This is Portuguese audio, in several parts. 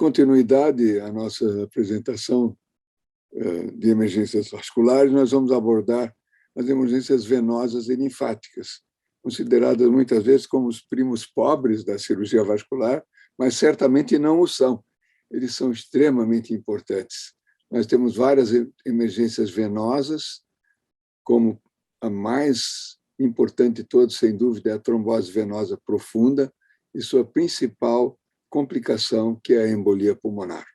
continuidade à nossa apresentação de emergências vasculares, nós vamos abordar as emergências venosas e linfáticas, consideradas muitas vezes como os primos pobres da cirurgia vascular, mas certamente não o são. Eles são extremamente importantes. Nós temos várias emergências venosas, como a mais importante de todas, sem dúvida, é a trombose venosa profunda e sua principal complicação, que é a embolia pulmonar.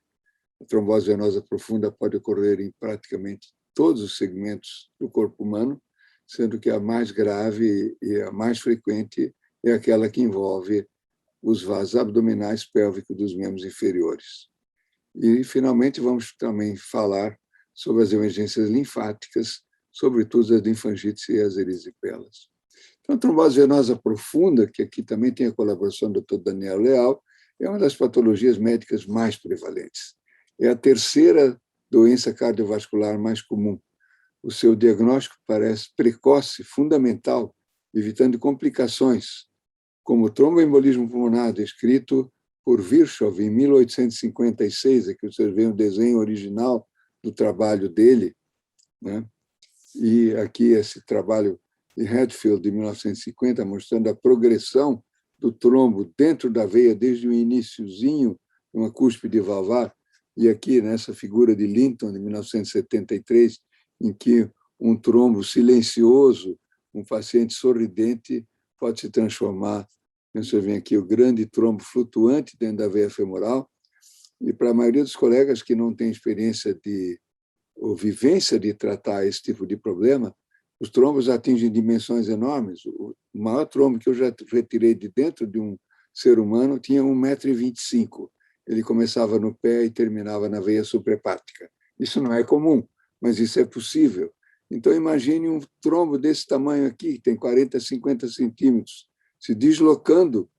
A trombose venosa profunda pode ocorrer em praticamente todos os segmentos do corpo humano, sendo que a mais grave e a mais frequente é aquela que envolve os vasos abdominais pélvicos dos membros inferiores. E, finalmente, vamos também falar sobre as emergências linfáticas, sobretudo as linfangites e as erisipelas. Então, a trombose venosa profunda, que aqui também tem a colaboração do Dr. Daniel Leal, é uma das patologias médicas mais prevalentes. É a terceira doença cardiovascular mais comum. O seu diagnóstico parece precoce, fundamental, evitando complicações, como o tromboembolismo pulmonar, descrito por Virchow em 1856, aqui vocês veem o desenho original do trabalho dele, né? E aqui esse trabalho de Hatfield, de 1950, mostrando a progressão do trombo dentro da veia desde o iniciozinho, uma cúspide valvar, e aqui nessa figura de Linton, de 1973, em que um trombo silencioso, um paciente sorridente, pode se transformar, você vê aqui o grande trombo flutuante dentro da veia femoral, e para a maioria dos colegas que não têm experiência ou vivência de tratar esse tipo de problema, os trombos atingem dimensões enormes. O maior trombo que eu já retirei de dentro de um ser humano tinha 1,25 m. Ele começava no pé e terminava na veia suprahepática. Isso não é comum, mas isso é possível. Então, imagine um trombo desse tamanho aqui, que tem 40, 50 centímetros, se deslocando,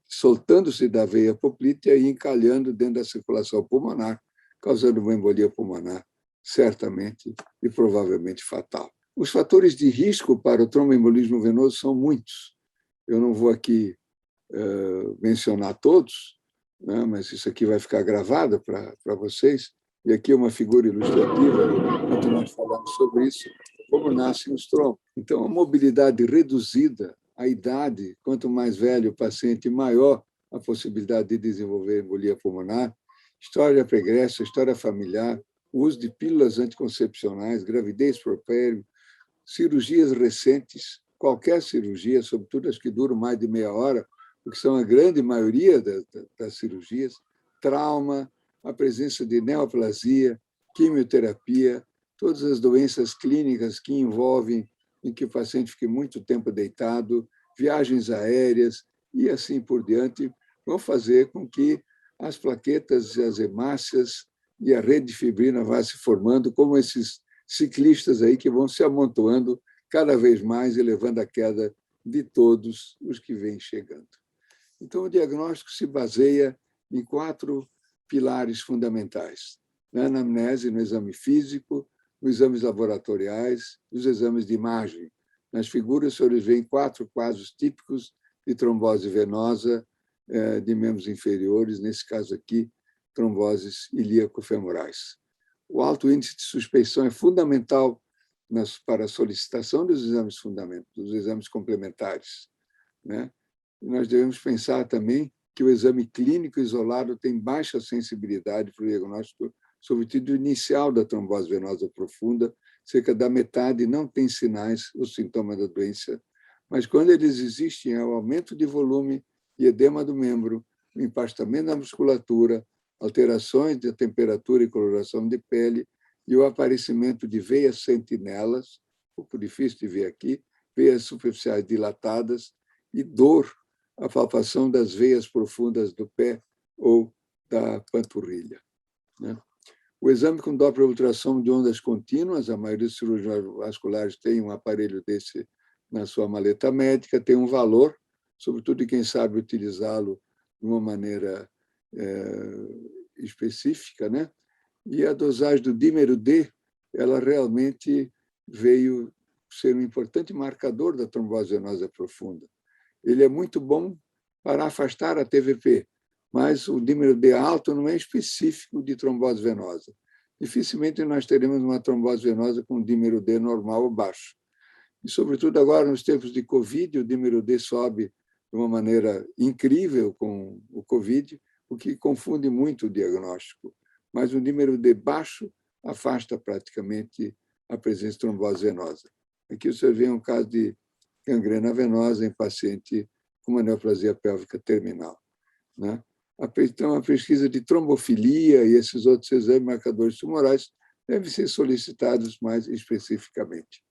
soltando-se da veia poplítea e encalhando dentro da circulação pulmonar, causando uma embolia pulmonar, certamente e provavelmente fatal. Os fatores de risco para o tromboembolismo venoso são muitos. Eu não vou aqui mencionar todos, né, mas isso aqui vai ficar gravado para vocês. E aqui é uma figura ilustrativa, enquanto nós falamos sobre isso, como nascem os trombos. Então, a mobilidade reduzida, a idade, quanto mais velho o paciente, maior a possibilidade de desenvolver embolia pulmonar, história pregressa, história familiar, o uso de pílulas anticoncepcionais, gravidez puerpério, cirurgias recentes, qualquer cirurgia, sobretudo as que duram mais de meia hora, porque são a grande maioria das cirurgias, trauma, a presença de neoplasia, quimioterapia, todas as doenças clínicas que envolvem em que o paciente fique muito tempo deitado, viagens aéreas e assim por diante, vão fazer com que as plaquetas e as hemácias e a rede de fibrina vá se formando como esses ciclistas aí que vão se amontoando cada vez mais e levando à queda de todos os que vêm chegando. Então, o diagnóstico se baseia em 4 pilares fundamentais: na anamnese, no exame físico, nos exames laboratoriais, nos exames de imagem. Nas figuras, os senhores veem 4 casos típicos de trombose venosa de membros inferiores, nesse caso aqui, tromboses ilíaco-femorais. O alto índice de suspeição é fundamental para a solicitação dos exames fundamentais, dos exames complementares, né? E nós devemos pensar também que o exame clínico isolado tem baixa sensibilidade para o diagnóstico, sobretudo inicial da trombose venosa profunda. Cerca da metade não tem sinais ou sintomas da doença, mas quando eles existem, é o aumento de volume e edema do membro, o empastamento da musculatura, alterações de temperatura e coloração de pele e o aparecimento de veias sentinelas, um pouco difícil de ver aqui, veias superficiais dilatadas e dor, a palpação das veias profundas do pé ou da panturrilha, né? O exame com Doppler ultrassom de ondas contínuas, a maioria dos cirurgiões vasculares tem um aparelho desse na sua maleta médica, tem um valor, sobretudo quem sabe utilizá-lo de uma maneira específica, né? E a dosagem do dímero D, ela realmente veio ser um importante marcador da trombose venosa profunda. Ele é muito bom para afastar a TVP, mas o dímero D alto não é específico de trombose venosa. Dificilmente nós teremos uma trombose venosa com dímero D normal ou baixo. E, sobretudo, agora, nos tempos de Covid, o dímero D sobe de uma maneira incrível com o Covid, o que confunde muito o diagnóstico. Mas o dímero D baixo afasta praticamente a presença de trombose venosa. Aqui você vê um caso de gangrena venosa em paciente com uma neoplasia pélvica terminal, né? Então, a pesquisa de trombofilia e esses outros exames marcadores tumorais devem ser solicitados mais especificamente.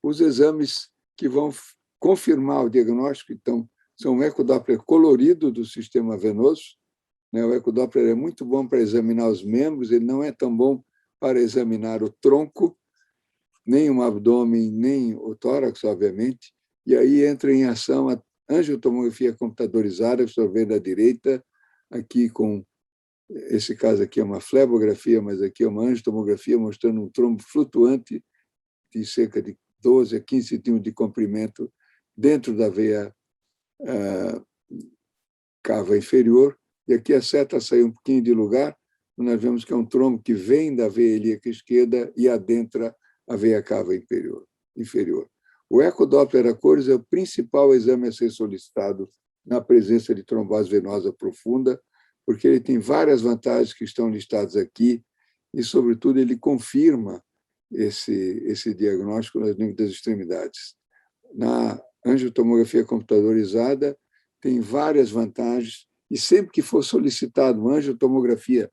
Os exames que vão confirmar o diagnóstico, então, são o ecodoppler colorido do sistema venoso. O ecodoppler é muito bom para examinar os membros, ele não é tão bom para examinar o tronco, nem o abdômen, nem o tórax, obviamente. E aí entra em ação a angiotomografia computadorizada, que você vê da direita, aqui com esse caso aqui é uma flebografia, mas aqui é uma angiotomografia mostrando um trombo flutuante de cerca de 12 a 15 centímetros de comprimento dentro da veia cava inferior. E aqui a seta saiu um pouquinho de lugar, nós vemos que é um trombo que vem da veia ilíaca esquerda e adentra a veia cava inferior. O ecodoppler a cores é o principal exame a ser solicitado na presença de trombose venosa profunda, porque ele tem várias vantagens que estão listadas aqui e, sobretudo, ele confirma esse diagnóstico nas línguas das extremidades. Na angiotomografia computadorizada, tem várias vantagens, e sempre que for solicitado uma angiotomografia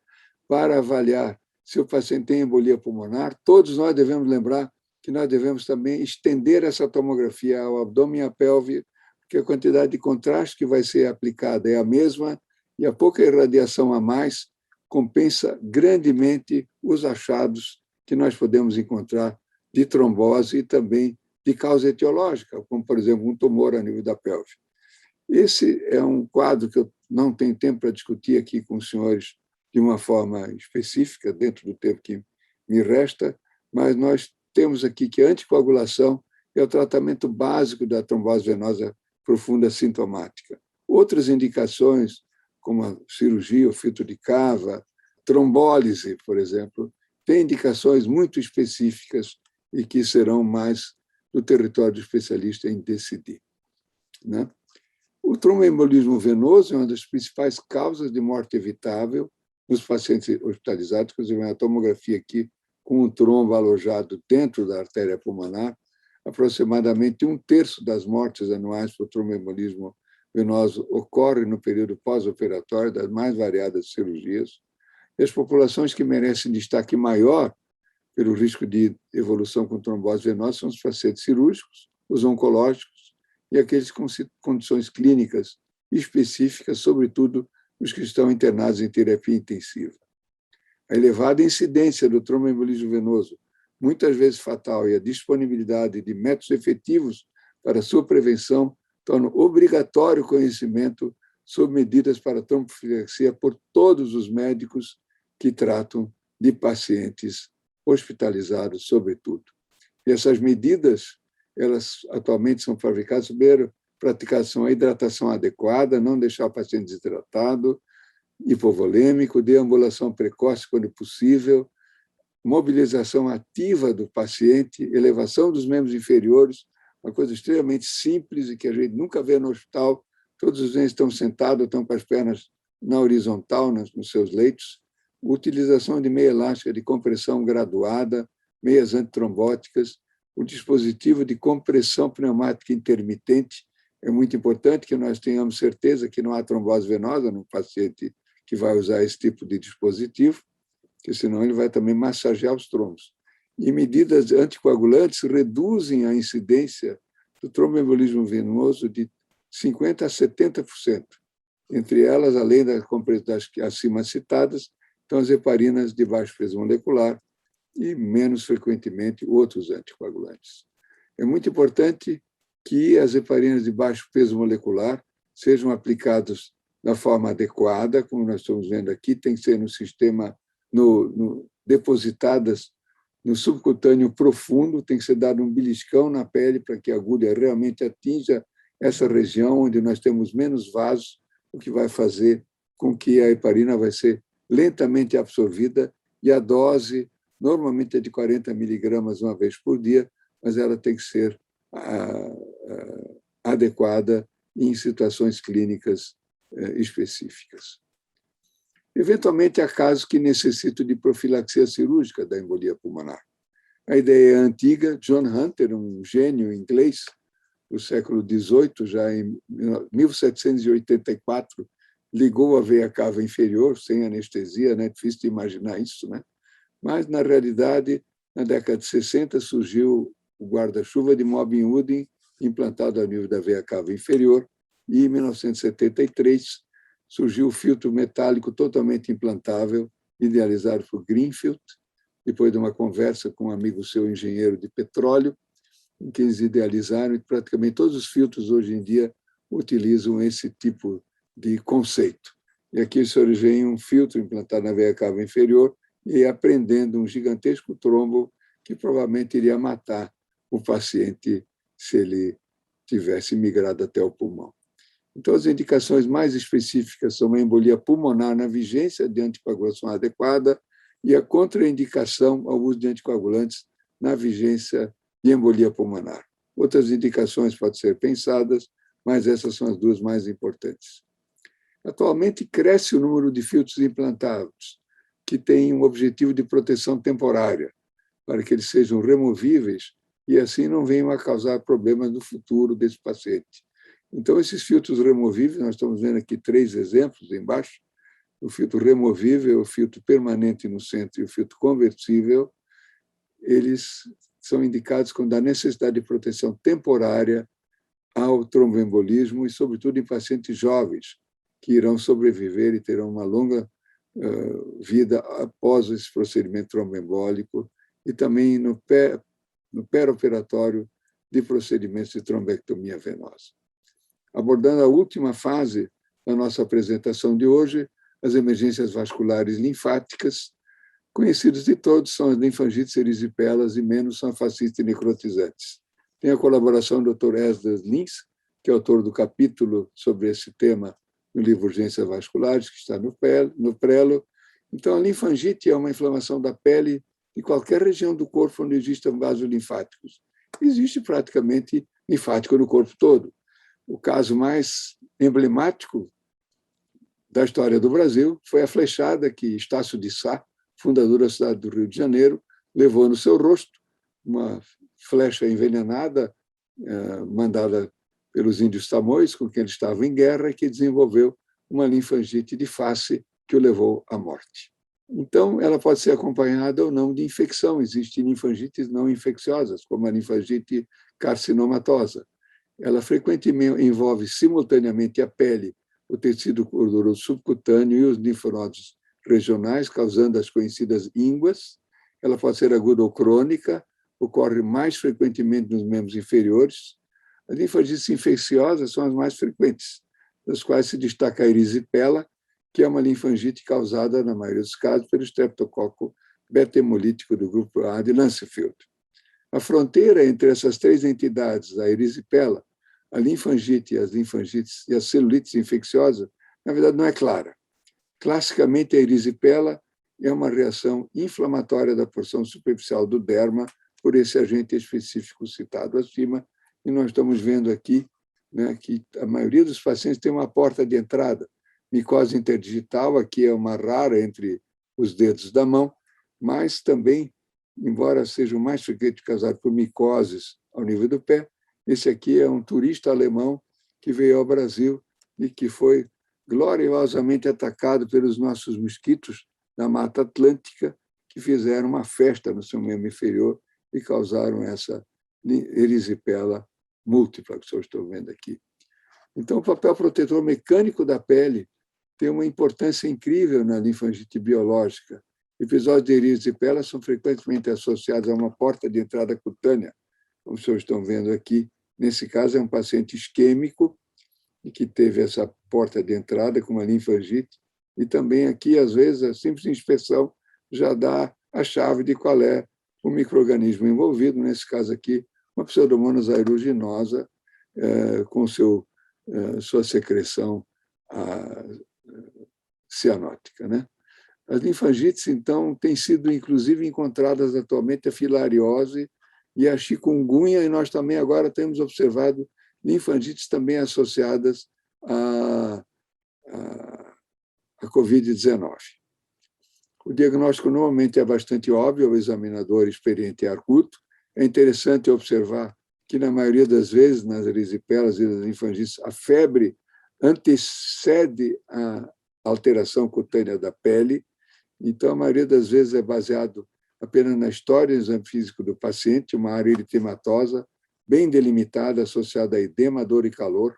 para avaliar se o paciente tem embolia pulmonar, todos nós devemos lembrar que nós devemos também estender essa tomografia ao abdômen e à pelve, porque a quantidade de contraste que vai ser aplicada é a mesma e a pouca irradiação a mais compensa grandemente os achados que nós podemos encontrar de trombose e também de causa etiológica, como, por exemplo, um tumor a nível da pelve. Esse é um quadro que eu não tenho tempo para discutir aqui com os senhores de uma forma específica, dentro do tempo que me resta, mas nós temos aqui que a anticoagulação é o tratamento básico da trombose venosa profunda sintomática. Outras indicações, como a cirurgia, o filtro de cava, trombólise, por exemplo, têm indicações muito específicas e que serão mais do território do especialista em decidir, né? O tromboembolismo venoso é uma das principais causas de morte evitável nos pacientes hospitalizados, inclusive a tomografia aqui com um trombo alojado dentro da artéria pulmonar. Aproximadamente 1/3 das mortes anuais por tromboembolismo venoso ocorre no período pós-operatório das mais variadas cirurgias. E as populações que merecem destaque maior pelo risco de evolução com trombose venosa são os pacientes cirúrgicos, os oncológicos e aqueles com condições clínicas específicas, sobretudo os que estão internados em terapia intensiva. A elevada incidência do tromboembolismo venoso, muitas vezes fatal, e a disponibilidade de métodos efetivos para sua prevenção tornam obrigatório o conhecimento sobre medidas para trombofilaxia por todos os médicos que tratam de pacientes hospitalizados, sobretudo. E essas medidas, elas atualmente são fabricadas sobre praticação a hidratação adequada, não deixar o paciente desidratado, hipovolêmico, deambulação precoce quando possível, mobilização ativa do paciente, elevação dos membros inferiores, uma coisa extremamente simples e que a gente nunca vê no hospital. Todos os doentes estão sentados, estão com as pernas na horizontal, nos seus leitos. Utilização de meia elástica de compressão graduada, meias antitrombóticas, o dispositivo de compressão pneumática intermitente. É muito importante que nós tenhamos certeza que não há trombose venosa no paciente que vai usar esse tipo de dispositivo, porque senão ele vai também massagear os trombos. E medidas anticoagulantes reduzem a incidência do tromboembolismo venoso de 50% a 70%. Entre elas, além das acima citadas, estão as heparinas de baixo peso molecular e, menos frequentemente, outros anticoagulantes. É muito importante que as heparinas de baixo peso molecular sejam aplicadas da forma adequada, como nós estamos vendo aqui, tem que ser no sistema, depositadas no subcutâneo profundo, tem que ser dado um beliscão na pele para que a agulha realmente atinja essa região onde nós temos menos vasos, o que vai fazer com que a heparina vai ser lentamente absorvida e a dose normalmente é de 40 miligramas uma vez por dia, mas ela tem que ser adequada em situações clínicas específicas. Eventualmente, há casos que necessitam de profilaxia cirúrgica da embolia pulmonar. A ideia é antiga. John Hunter, um gênio inglês do século XVIII, já em 1784, ligou a veia cava inferior sem anestesia, né? Difícil de imaginar isso, né? Mas, na realidade, na década de 60, surgiu o guarda-chuva de Mobbing-Woodin, implantado ao nível da veia cava inferior, e, em 1973, surgiu o filtro metálico totalmente implantável, idealizado por Greenfield, depois de uma conversa com um amigo seu, engenheiro de petróleo, em que eles idealizaram, e praticamente todos os filtros hoje em dia utilizam esse tipo de conceito. E aqui o senhor vê um filtro implantado na veia cava inferior e apreendendo um gigantesco trombo que provavelmente iria matar o paciente se ele tivesse migrado até o pulmão. Então, as indicações mais específicas são a embolia pulmonar na vigência de anticoagulação adequada e a contraindicação ao uso de anticoagulantes na vigência de embolia pulmonar. Outras indicações podem ser pensadas, mas essas são as duas mais importantes. Atualmente, cresce o número de filtros implantados, que têm um objetivo de proteção temporária, para que eles sejam removíveis e assim não venham a causar problemas no futuro desse paciente. Então, esses filtros removíveis, nós estamos vendo aqui 3 exemplos embaixo, o filtro removível, o filtro permanente no centro e o filtro conversível, eles são indicados quando há necessidade de proteção temporária ao tromboembolismo e, sobretudo, em pacientes jovens, que irão sobreviver e terão uma longa vida após esse procedimento tromboembólico e também no pré-operatório de procedimentos de trombectomia venosa. Abordando a última fase da nossa apresentação de hoje, as emergências vasculares linfáticas, conhecidas de todos, são as linfangites erisipelas e menos são fascistas e necrotizantes. Tem a colaboração do Dr. Esdras Lins, que é autor do capítulo sobre esse tema no livro Urgências Vasculares, que está no prelo. Então, a linfangite é uma inflamação da pele de qualquer região do corpo onde existam vasos linfáticos. Existe praticamente linfático no corpo todo. O caso mais emblemático da história do Brasil foi a flechada que Estácio de Sá, fundador da cidade do Rio de Janeiro, levou no seu rosto, uma flecha envenenada mandada pelos índios tamoios, com quem ele estava em guerra, e que desenvolveu uma linfangite de face que o levou à morte. Então, ela pode ser acompanhada ou não de infecção. Existem linfangites não infecciosas, como a linfangite carcinomatosa. Ela frequentemente envolve simultaneamente a pele, o tecido gorduroso subcutâneo e os linfonodos regionais, causando as conhecidas ínguas. Ela pode ser aguda ou crônica, ocorre mais frequentemente nos membros inferiores. As linfangites infecciosas são as mais frequentes, das quais se destaca a erisipela, que é uma linfangite causada, na maioria dos casos, pelo estreptococo beta-hemolítico do grupo A de Lancefield. A fronteira entre essas 3 entidades, a erisipela, a linfangite, as linfangites e as celulites infecciosas, na verdade, não é clara. Classicamente, a erisipela é uma reação inflamatória da porção superficial do derma por esse agente específico citado acima, e nós estamos vendo aqui, né, que a maioria dos pacientes tem uma porta de entrada. Micose interdigital, aqui é uma rara entre os dedos da mão, mas também, embora seja o mais frequente causado por micoses ao nível do pé, esse aqui é um turista alemão que veio ao Brasil e que foi gloriosamente atacado pelos nossos mosquitos da Mata Atlântica, que fizeram uma festa no seu membro inferior e causaram essa erisipela múltipla, que vocês estão vendo aqui. Então, o papel protetor mecânico da pele tem uma importância incrível na linfangite biológica. Episódios de erisipela são frequentemente associados a uma porta de entrada cutânea, como vocês estão vendo aqui. Nesse caso, é um paciente isquêmico e que teve essa porta de entrada com uma linfangite. E também aqui, às vezes, a simples inspeção já dá a chave de qual é o micro-organismo envolvido. Nesse caso aqui, uma Pseudomonas aeruginosa com sua secreção cianótica, né? As linfangites, então, têm sido, inclusive, encontradas atualmente a filariose e a chikungunya, e nós também agora temos observado linfangites também associadas à Covid-19. O diagnóstico normalmente é bastante óbvio ao examinador experiente e arcuto. É interessante observar que, na maioria das vezes, nas erisipelas e nas linfangites, a febre antecede a alteração cutânea da pele. Então, a maioria das vezes é baseado apenas na história do exame físico do paciente, uma área eritematosa, bem delimitada, associada a edema, dor e calor,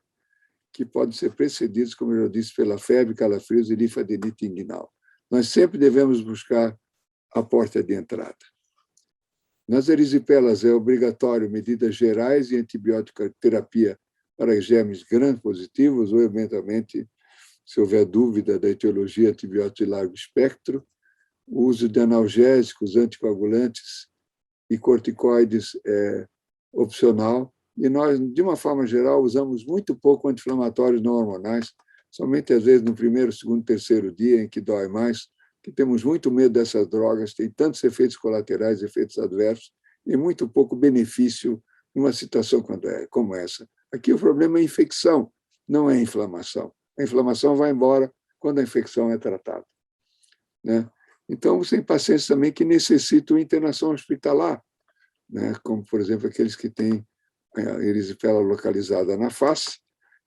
que podem ser precedidos, como eu já disse, pela febre, calafrios e linfadenite inguinal. Nós sempre devemos buscar a porta de entrada. Nas erisipelas é obrigatório medidas gerais e antibiótica terapia para germes gram-positivos ou, eventualmente, se houver dúvida da etiologia, antibiótico de largo espectro, o uso de analgésicos, anticoagulantes e corticoides é opcional. E nós, de uma forma geral, usamos muito pouco anti-inflamatórios não hormonais, somente às vezes no primeiro, segundo, terceiro dia, em que dói mais, que temos muito medo dessas drogas, tem tantos efeitos colaterais, efeitos adversos, e muito pouco benefício numa situação como essa. Aqui o problema é a infecção, não é a inflamação. A inflamação vai embora quando a infecção é tratada, né? Então, tem pacientes também que necessitam internação hospitalar, né? Como, por exemplo, aqueles que têm a erisipela localizada na face,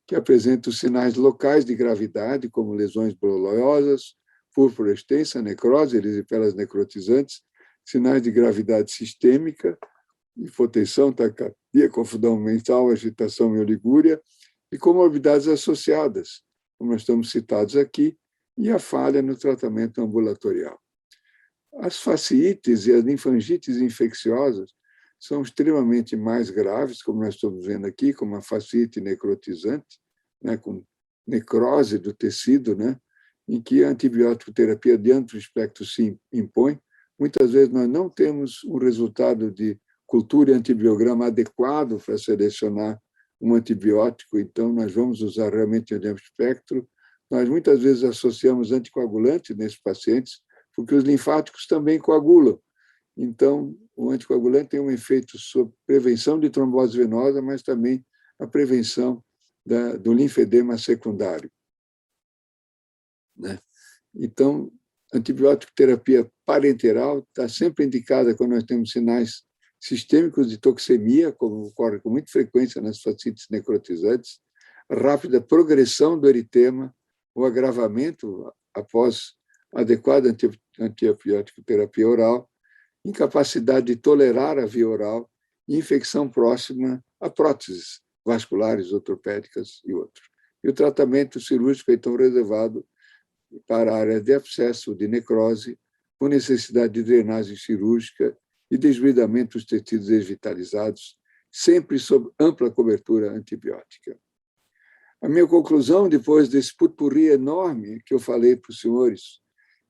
que apresentam sinais locais de gravidade, como lesões bolosas, púrpura extensa, necrose, erisipelas necrotizantes, sinais de gravidade sistêmica, hipotensão, taquicardia, confusão mental, agitação e oligúria, e comorbidades associadas, como nós estamos citados aqui, e a falha no tratamento ambulatorial. As fasciites e as linfangites infecciosas são extremamente mais graves, como nós estamos vendo aqui, como a fasciite necrotizante, né, com necrose do tecido, né, em que a antibiótico terapia de amplo espectro se impõe. Muitas vezes nós não temos um resultado de cultura e antibiograma adequado para selecionar um antibiótico, então nós vamos usar realmente o amplo espectro. Nós muitas vezes associamos anticoagulantes nesses pacientes, porque os linfáticos também coagulam. Então, o anticoagulante tem um efeito sobre prevenção de trombose venosa, mas também a prevenção do linfedema secundário, né? Então, antibiótico terapia parenteral está sempre indicada quando nós temos sinais sistêmicos de toxemia, como ocorre com muita frequência nas fascites necrotizantes, rápida progressão do eritema, o agravamento após adequada antibiótico terapia oral, incapacidade de tolerar a via oral e infecção próxima a próteses vasculares, ortopédicas e outros. E o tratamento cirúrgico é então reservado para a área de abscesso, de necrose, com necessidade de drenagem cirúrgica e desbridamento dos tecidos desvitalizados, sempre sob ampla cobertura antibiótica. A minha conclusão, depois desse putpurri enorme que eu falei para os senhores,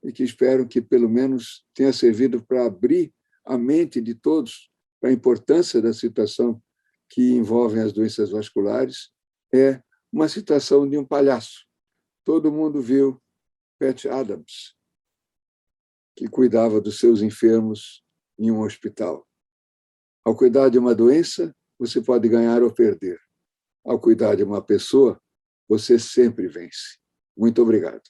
e que espero que, pelo menos, tenha servido para abrir a mente de todos para a importância da situação que envolve as doenças vasculares, é uma citação de um palhaço. Todo mundo viu Patch Adams, que cuidava dos seus enfermos em um hospital. Ao cuidar de uma doença, você pode ganhar ou perder. Ao cuidar de uma pessoa, você sempre vence. Muito obrigado.